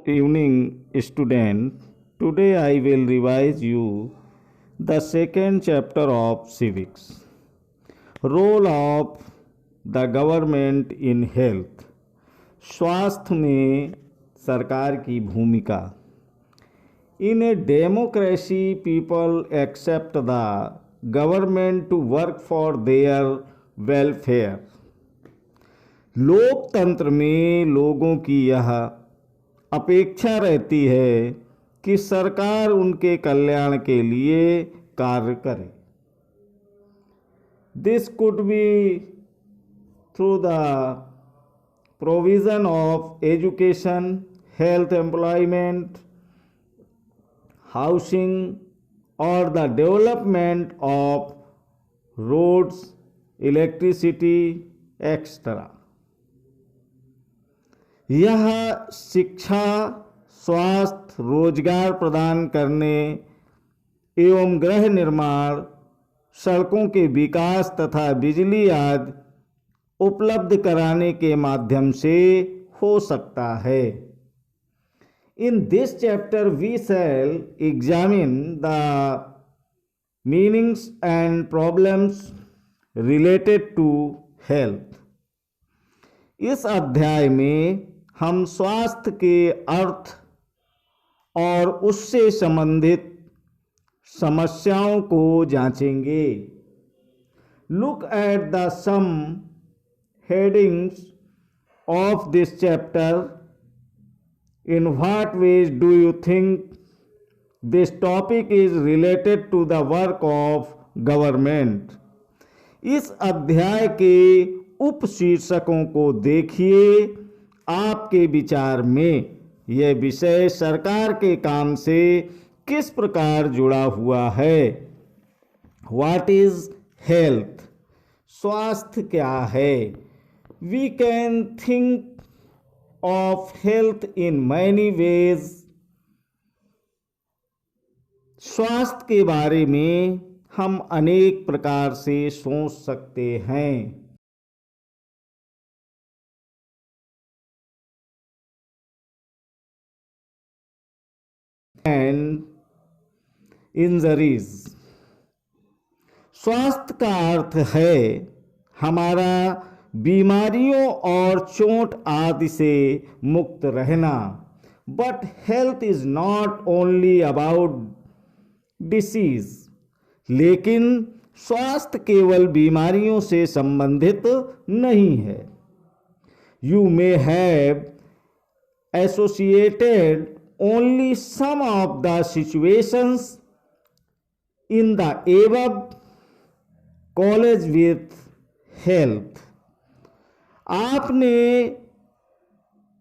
Evening, student. Today I will revise you the second chapter of civics. Role of the government in health. स्वास्थ्य में सरकार की भूमिका. In a democracy, people accept the government to work for their welfare. लोकतंत्र में लोगों की यह अपेक्षा रहती है कि सरकार उनके कल्याण के लिए कार्य करे. This could be through the provision of education, health, employment, housing और the development of roads, electricity etcetera. यह शिक्षा, स्वास्थ्य, रोजगार प्रदान करने एवं गृह निर्माण, सड़कों के विकास तथा बिजली आदि उपलब्ध कराने के माध्यम से हो सकता है. In this chapter we shall examine the meanings and problems related to health. इस अध्याय में हम स्वास्थ्य के अर्थ और उससे संबंधित समस्याओं को जांचेंगे. Look at the some headings of this chapter. In what ways do you think this topic is related to the work of government. इस अध्याय के उप शीर्षकों को देखिए. आपके विचार में यह विषय सरकार के काम से किस प्रकार जुड़ा हुआ है. What is health? स्वास्थ्य क्या है? We can think of health in many ways. स्वास्थ्य के बारे में हम अनेक प्रकार से सोच सकते हैं. And injuries. स्वास्थ्य का अर्थ है हमारा बीमारियों और चोट आदि से मुक्त रहना. But health is not only about disease. लेकिन स्वास्थ्य केवल बीमारियों से संबंधित नहीं है. You may have associated only some of the situations in the above college with health. आपने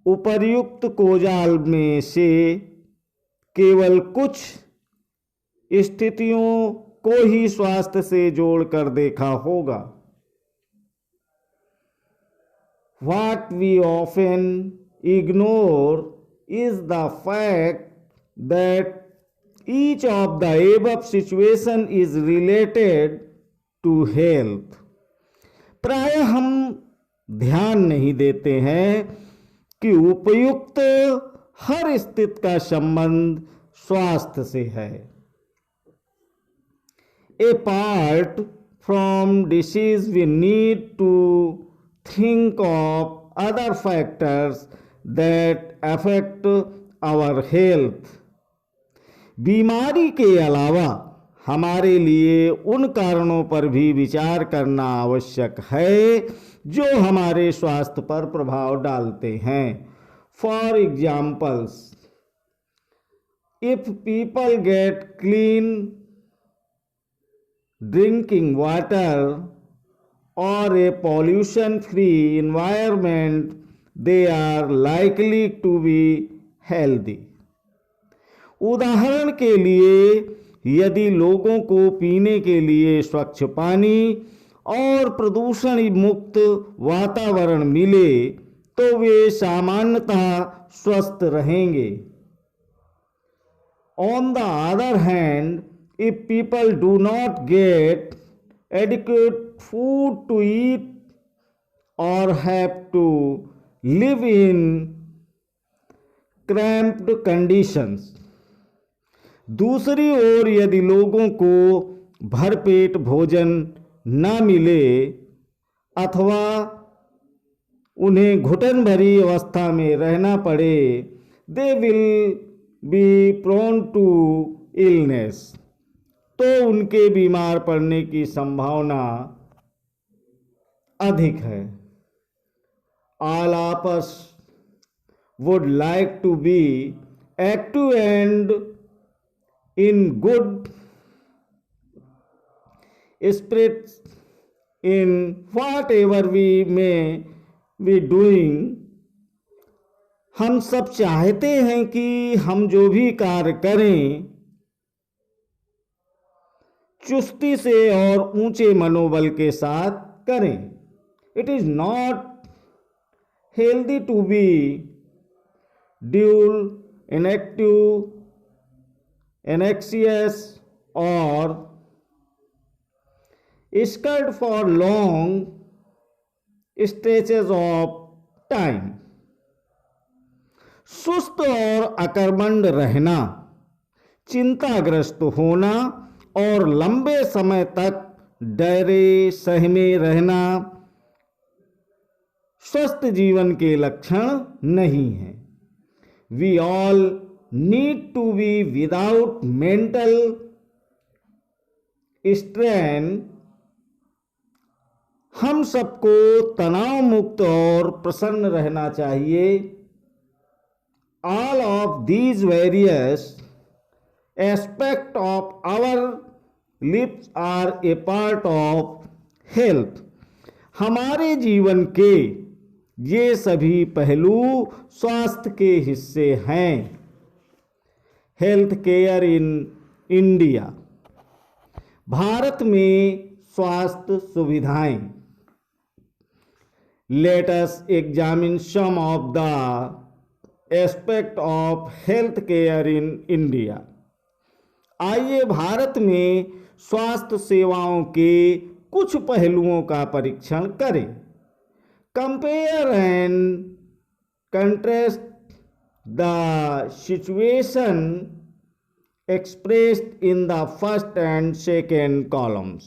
उपर्युक्त कोजाल में से केवल कुछ स्थितियों को ही स्वास्थ्य से जोड़कर देखा होगा. What we often ignore is the fact that each of the above situation is related to health. प्रायः हम ध्यान नहीं देते हैं कि उपयुक्त हर स्थिति का संबंध स्वास्थ्य से है. Apart from disease, we need to think of other factors that affect our health. बीमारी के अलावा हमारे लिए उन कारणों पर भी विचार करना आवश्यक है जो हमारे स्वास्थ्य पर प्रभाव डालते हैं. For examples, if people get clean drinking water और a pollution free environment, they are likely to be healthy. उदाहरण के लिए, यदि लोगों को पीने के लिए स्वच्छ पानी और प्रदूषण मुक्त वातावरण मिले तो वे सामान्यतः स्वस्थ रहेंगे. On the other hand, if people do not get adequate food to eat or have to live in cramped conditions. दूसरी ओर यदि लोगों को भरपेट भोजन न मिले अथवा उन्हें घुटन भरी अवस्था में रहना पड़े, they will be prone to illness, तो उनके बीमार पड़ने की संभावना अधिक है। All of us would like to be active and in good spirits in whatever we may be doing. हम सब चाहते हैं कि हम जो भी कार्य करें चुस्ती से और ऊंचे मनोबल के साथ करें। It is not healthy to be dull, inactive, anxious और scared for long stretches of time. सुस्त और अकर्मण्य रहना, चिंताग्रस्त होना और लंबे समय तक डरे सहमे रहना स्वस्थ जीवन के लक्षण नहीं है। We all need to be without mental strain. हम सबको तनाव मुक्त और प्रसन्न रहना चाहिए। All of these various aspects of our lives are a part of health. हमारे जीवन के ये सभी पहलू स्वास्थ्य के हिस्से हैं। Health care in India, Bharat में स्वास्थ्य सुविधाएं। Let us examine some of the aspect of health care in India. आइए भारत में स्वास्थ्य सेवाओं के कुछ पहलुओं का परीक्षण करें। Compare and contrast the situation expressed in the first and second columns.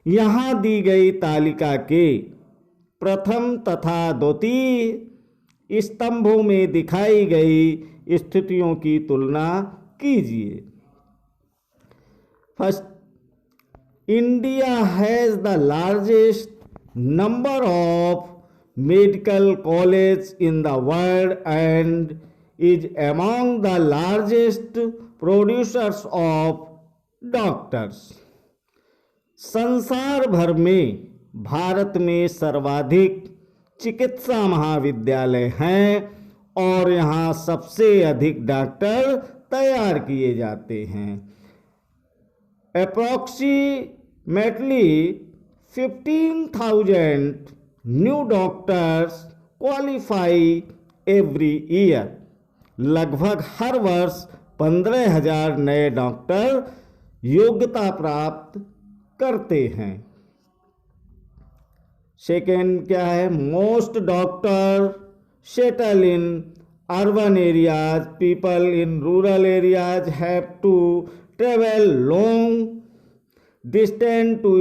यहाँ दी गई तालिका के प्रथम तथा द्वितीय स्तंभों में दिखाई गई स्थितियों की तुलना कीजिए। First, India has the largest number of medical college in the world and is among the largest producers of doctors. संसार भर में भारत में सर्वाधिक चिकित्सा महाविद्यालय हैं और यहाँ सबसे अधिक डॉक्टर तैयार किए जाते हैं। Approximately 15,000 new doctors qualify every year. लगभग हर वर्ष 15,000 नए डॉक्टर योग्यता प्राप्त करते हैं। सेकेंड क्या है? Most doctor settle in urban areas, people in rural areas have to travel long distance to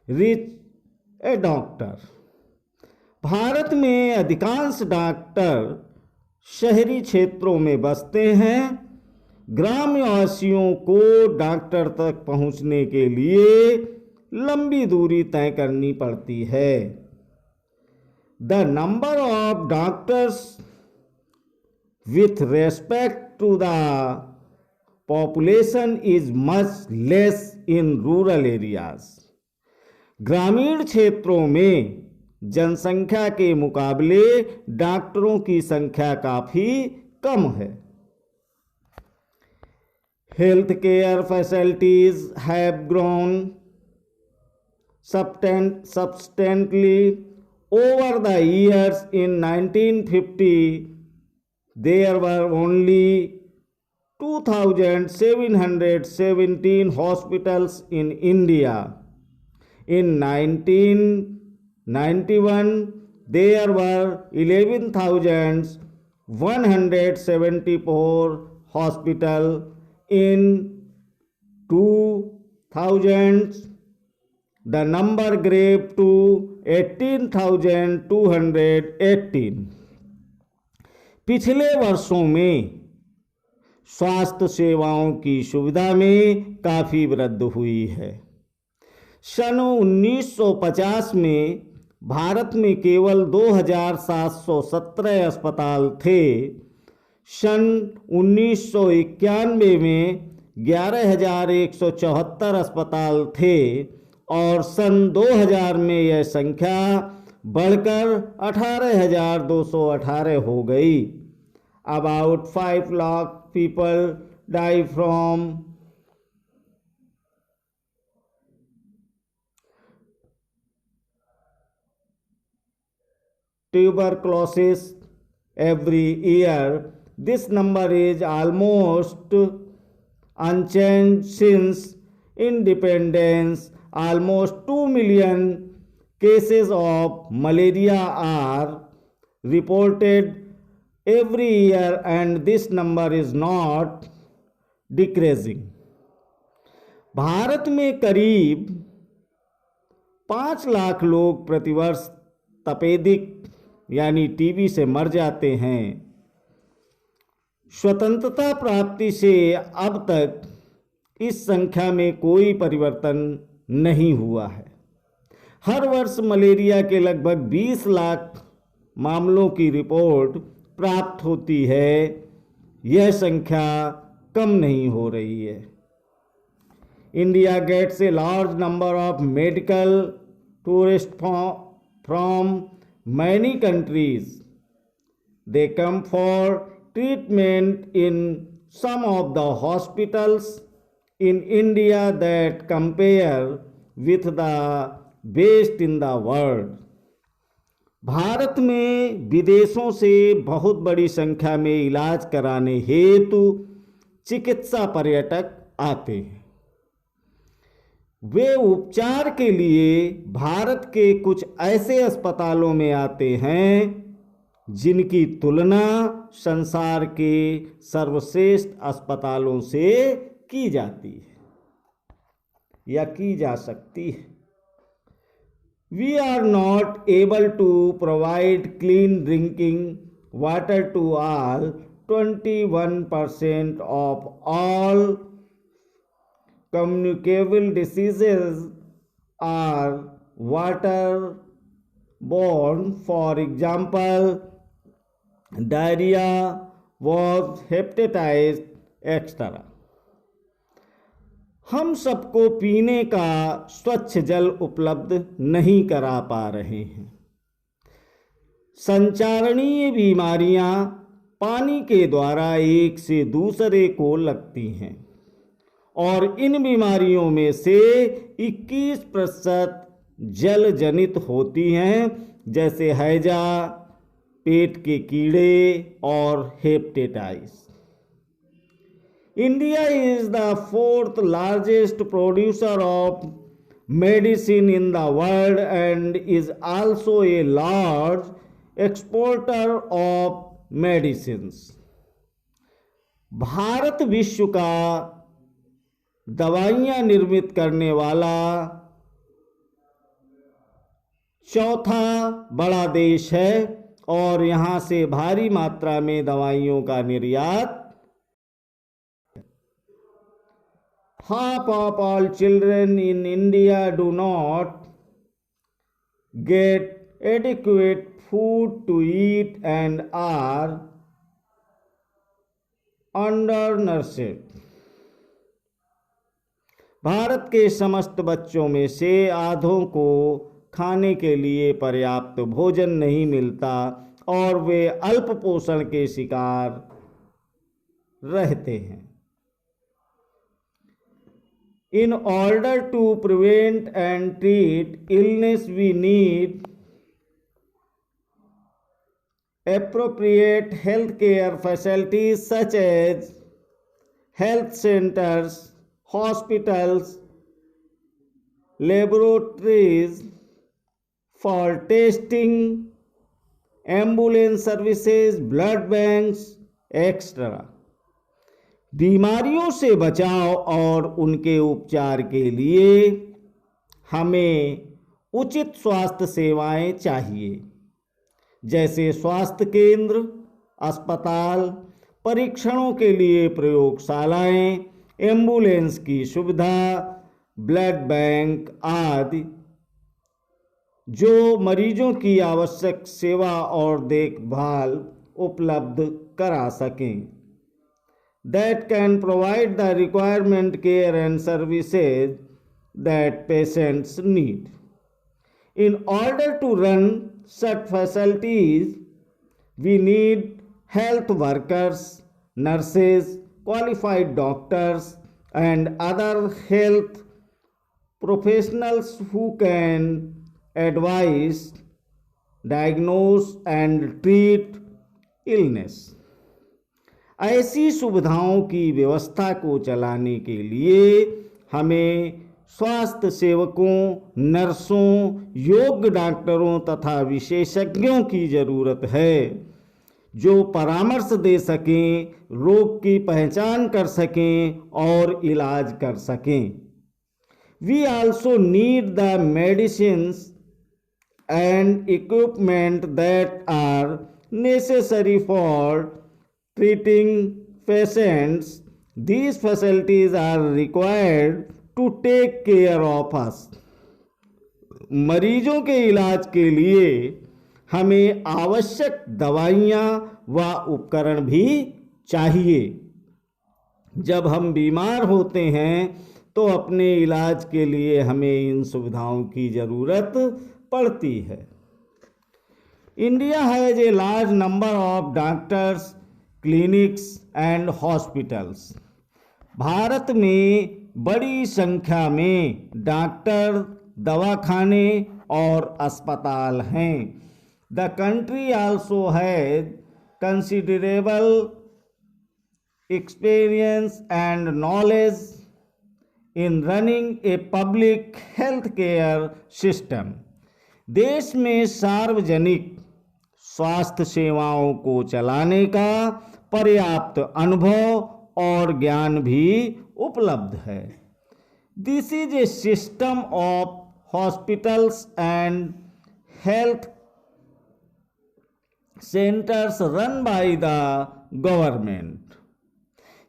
reach a doctor. Bharat में अधिकांश डॉक्टर शहरी क्षेत्रों में बसते हैं। ग्रामवासियों को डॉक्टर तक पहुंचने के लिए लंबी दूरी तय करनी पड़ती है। The number of doctors with respect to the population is much less in rural areas. ग्रामीण क्षेत्रों में जनसंख्या के मुकाबले डॉक्टरों की संख्या काफी कम है। Health care facilities have grown substantially over the years. In 1950 there were only 2,717 hospitals in India. In 1991 there were 11,000 174 hospital in 2000. The number grew to 18,218. पिछले वर्षों में स्वास्थ्य सेवाओं की सुविधा में काफ़ी वृद्धि हुई है। सन 1950 में भारत में केवल 2,717 अस्पताल थे। सन 1991 में 11,174 अस्पताल थे और सन 2000 में यह संख्या बढ़कर 18,218 हो गई। About 5 lakh people die from tuberculosis every year. This number is almost unchanged since independence. Almost 2 million cases of malaria are reported every year and this number is not decreasing. Bharat में करीब 5 लाख लोग प्रतिवर्ष तपेदिक यानी टीबी से मर जाते हैं। स्वतंत्रता प्राप्ति से अब तक इस संख्या में कोई परिवर्तन नहीं हुआ है। हर वर्ष मलेरिया के लगभग 20 लाख मामलों की रिपोर्ट प्राप्त होती है। यह संख्या कम नहीं हो रही है। India gets a large number of medical tourist from many countries. They come for treatment in some of the hospitals in India that compare with the best in the world. Bharat में विदेशों से बहुत बड़ी संख्या में इलाज कराने हेतु चिकित्सा पर्यटक आते हैं। वे उपचार के लिए भारत के कुछ ऐसे अस्पतालों में आते हैं जिनकी तुलना संसार के सर्वश्रेष्ठ अस्पतालों से की जाती है या की जा सकती है। We are not able to provide clean drinking water to all. 21% of all communicable diseases are waterborne. For example, diarrhea was hepatitis, etc. हम सबको पीने का स्वच्छ जल उपलब्ध नहीं करा पा रहे हैं। संचारणीय बीमारियां पानी के द्वारा एक से दूसरे को लगती हैं और इन बीमारियों में से 21% जल जनित होती हैं, जैसे हैजा, पेट के कीड़े और hepatitis. India is the 4th largest producer of medicine in the world and is also a large exporter of medicines. Bharat विश्व का दवाइयाँ निर्मित करने वाला चौथा बड़ा देश है और यहाँ से भारी मात्रा में दवाइयों का निर्यात। Half of all children in India do not get adequate food to eat and are undernourished. Bharat के समस्त बच्चों में से आधों को खाने के लिए पर्याप्त भोजन नहीं मिलता और वे अल्प पोषण के शिकार रहते हैं। In order to prevent and treat illness, we need appropriate healthcare facilities such as health centers, hospitals, laboratories for testing ambulance services, blood banks extra. बीमारियों से बचाव और उनके उपचार के लिए हमें उचित स्वास्थ्य सेवाएं चाहिए, जैसे स्वास्थ्य केंद्र, अस्पताल, परीक्षणों के लिए प्रयोगशालाएं, एम्बुलेंस की सुविधा, ब्लड बैंक आदि, जो मरीजों की आवश्यक सेवा और देखभाल उपलब्ध करा सकें, that can provide the requirement care and services that patients need. In order to run such facilities, we need health workers, nurses, qualified doctors, and other health professionals who can advise, diagnose, and treat illness. ऐसी सुविधाओं की व्यवस्था को चलाने के लिए हमें स्वास्थ्य सेवकों, नर्सों, योग्य डॉक्टरों तथा विशेषज्ञों की ज़रूरत है, जो परामर्श दे सकें, रोग की पहचान कर सकें और इलाज कर सकें। We also need the medicines and equipment that are necessary for treating patients. These facilities are required to take care of us. मरीजों के इलाज के लिए हमें आवश्यक दवाइयाँ व उपकरण भी चाहिए। जब हम बीमार होते हैं तो अपने इलाज के लिए हमें इन सुविधाओं की ज़रूरत पड़ती है। India has a large number of doctors, clinics and hospitals. Bharat में बड़ी संख्या में डॉक्टर, दवाखाने और अस्पताल हैं। The country also has considerable experience and knowledge in running a public health care system. देश में सार्वजनिक स्वास्थ्य सेवाओं को चलाने का पर्याप्त अनुभव और ज्ञान भी उपलब्ध है। This is a system of hospitals and health centres run by the government.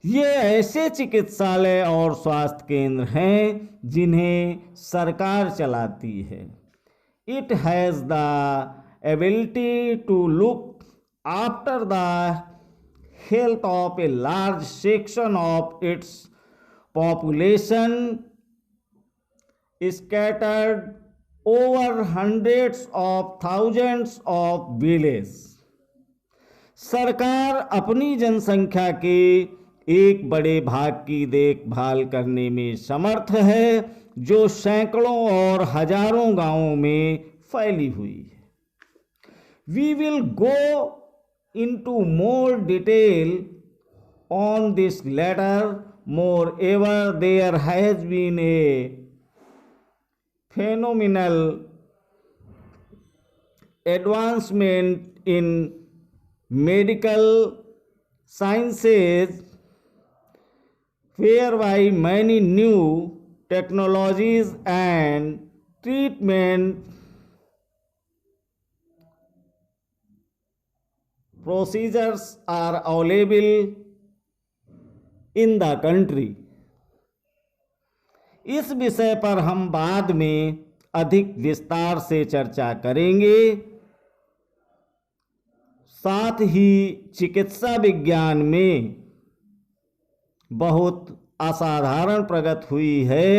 ये ऐसे चिकित्सालय और स्वास्थ्य केंद्र हैं जिन्हें सरकार चलाती है। It has the ability to look after the health of a large section of its population scattered over hundreds of thousands of villages. सरकार अपनी जनसंख्या के एक बड़े भाग की देखभाल करने में समर्थ है, जो सैकड़ों और हजारों गांवों में फैली हुई है। We will go into more detail on this later. Moreover there has been a phenomenal advancement in medical sciences, whereby many new technologies and treatment procedures are available in the country. इस विषय पर हम बाद में अधिक विस्तार से चर्चा करेंगे। साथ ही चिकित्सा विज्ञान में बहुत असाधारण प्रगति हुई है,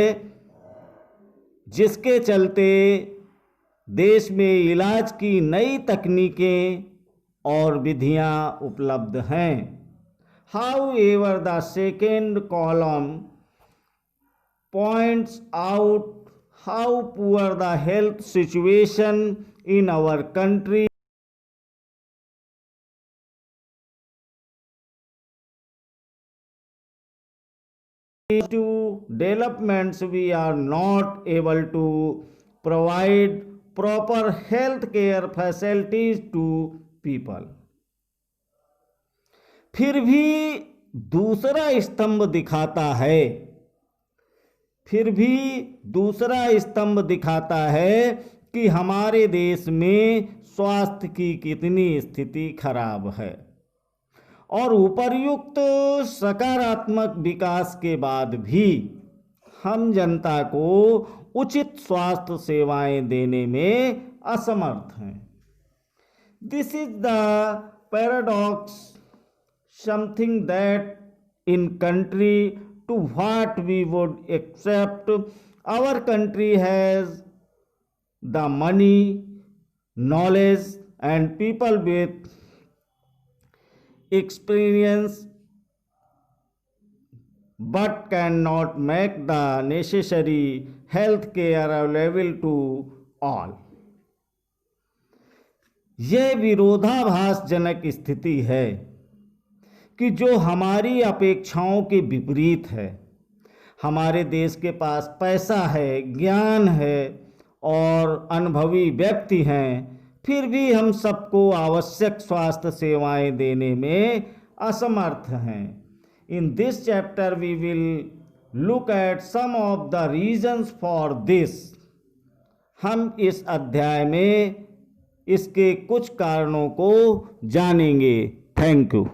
जिसके चलते देश में इलाज की नई तकनीकें और विधियां उपलब्ध हैं। However the second column points out how poor the health situation in our country to developments. We are not able to provide proper health care facilities to people. फिर भी दूसरा स्तंभ दिखाता है कि हमारे देश में स्वास्थ्य की कितनी स्थिति खराब है और उपर्युक्त सकारात्मक विकास के बाद भी हम जनता को उचित स्वास्थ्य सेवाएं देने में असमर्थ हैं. This is the paradox, something that in country to what we would accept. Our country has the money, knowledge and people with experience but cannot make the necessary health care available to all. यह विरोधाभासजनक स्थिति है कि जो हमारी अपेक्षाओं के विपरीत है. हमारे देश के पास पैसा है, ज्ञान है और अनुभवी व्यक्ति हैं, फिर भी हम सबको आवश्यक स्वास्थ्य सेवाएं देने में असमर्थ हैं. In this chapter we will look at some of the reasons for this. हम इस अध्याय में इसके कुछ कारणों को जानेंगे. Thank you.